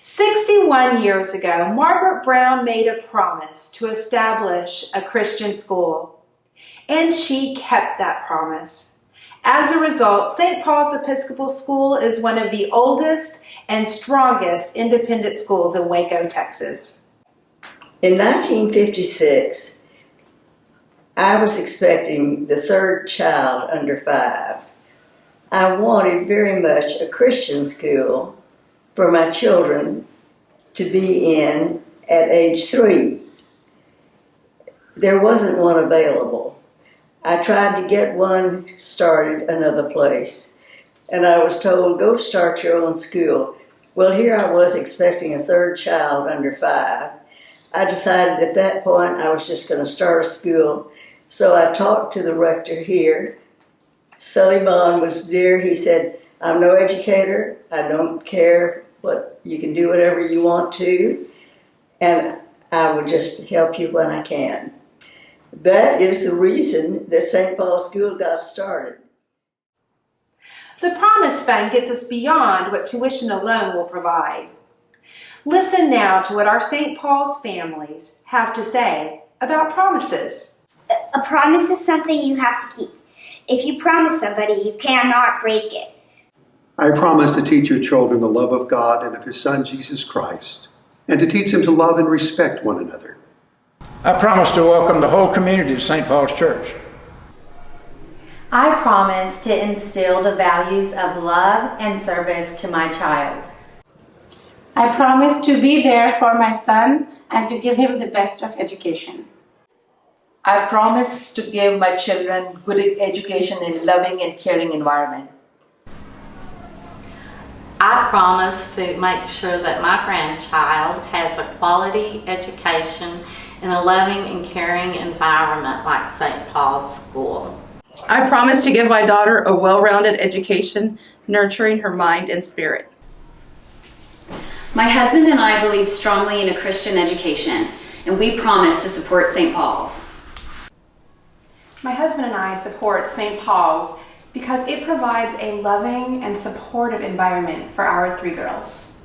61 years ago, Margaret Brown made a promise to establish a Christian school, and she kept that promise. As a result, St. Paul's Episcopal School is one of the oldest and strongest independent schools in Waco, Texas. In 1956, I was expecting the third child under 5. I wanted very much a Christian school for my children to be in at age 3. There wasn't one available. I tried to get one started another place, and I was told, go start your own school. Well, here I was expecting a third child under 5. I decided at that point I was just going to start a school, so I talked to the rector here. Sully Bond was dear. He said, I'm no educator. I don't care what, you can do whatever you want to, and I will just help you when I can. That is the reason that St. Paul's School got started. The Promise Fund gets us beyond what tuition alone will provide. Listen now to what our St. Paul's families have to say about promises. A promise is something you have to keep. If you promise somebody, you cannot break it. I promise to teach your children the love of God and of His Son, Jesus Christ, and to teach them to love and respect one another. I promise to welcome the whole community to St. Paul's Church. I promise to instill the values of love and service to my child. I promise to be there for my son and to give him the best of education. I promise to give my children good education in a loving and caring environment. I promise to make sure that my grandchild has a quality education in a loving and caring environment like St. Paul's School. I promise to give my daughter a well-rounded education, nurturing her mind and spirit. My husband and I believe strongly in a Christian education, and we promise to support St. Paul's. My husband and I support St. Paul's because it provides a loving and supportive environment for our 3 girls.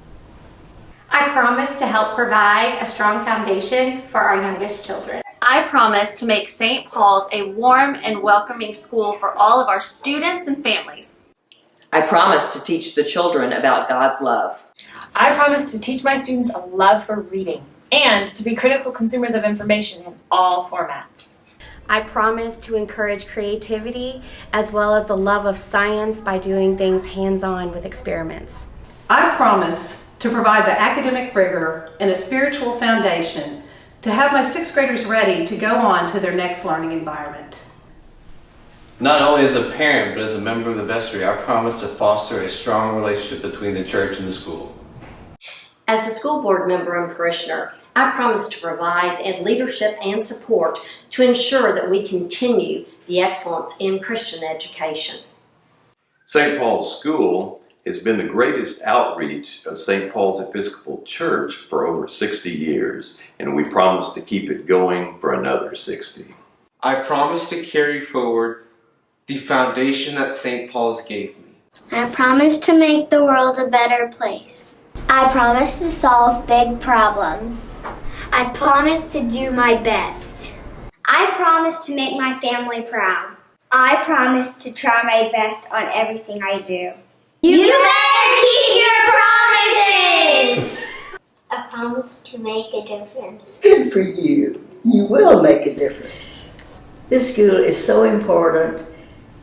I promise to help provide a strong foundation for our youngest children. I promise to make St. Paul's a warm and welcoming school for all of our students and families. I promise to teach the children about God's love. I promise to teach my students a love for reading and to be critical consumers of information in all formats. I promise to encourage creativity as well as the love of science by doing things hands-on with experiments. I promise to provide the academic rigor and a spiritual foundation to have my 6th graders ready to go on to their next learning environment. Not only as a parent, but as a member of the vestry, I promise to foster a strong relationship between the church and the school. As a school board member and parishioner, I promise to provide leadership and support to ensure that we continue the excellence in Christian education. St. Paul's School has been the greatest outreach of St. Paul's Episcopal Church for over 60 years, and we promise to keep it going for another 60. I promise to carry forward the foundation that St. Paul's gave me. I promise to make the world a better place. I promise to solve big problems. I promise to do my best. I promise to make my family proud. I promise to try my best on everything I do. You better keep your promises! I promise to make a difference. Good for you. You will make a difference. This school is so important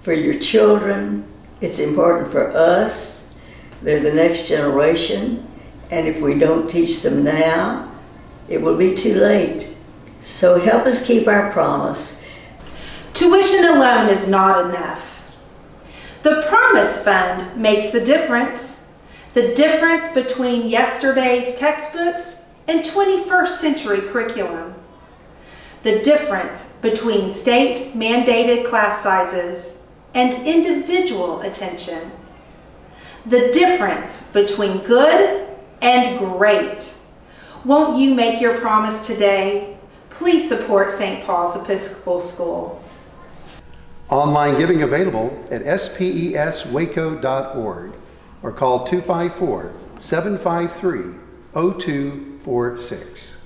for your children. It's important for us. They're the next generation. And if we don't teach them now, it will be too late. So help us keep our promise. Tuition alone is not enough. The Promise Fund makes the difference between yesterday's textbooks and 21st century curriculum. The difference between state-mandated class sizes and individual attention. The difference between good and great. Won't you make your promise today? Please support St. Paul's Episcopal School. Online giving available at speswaco.org or call 254-753-3333. 0246.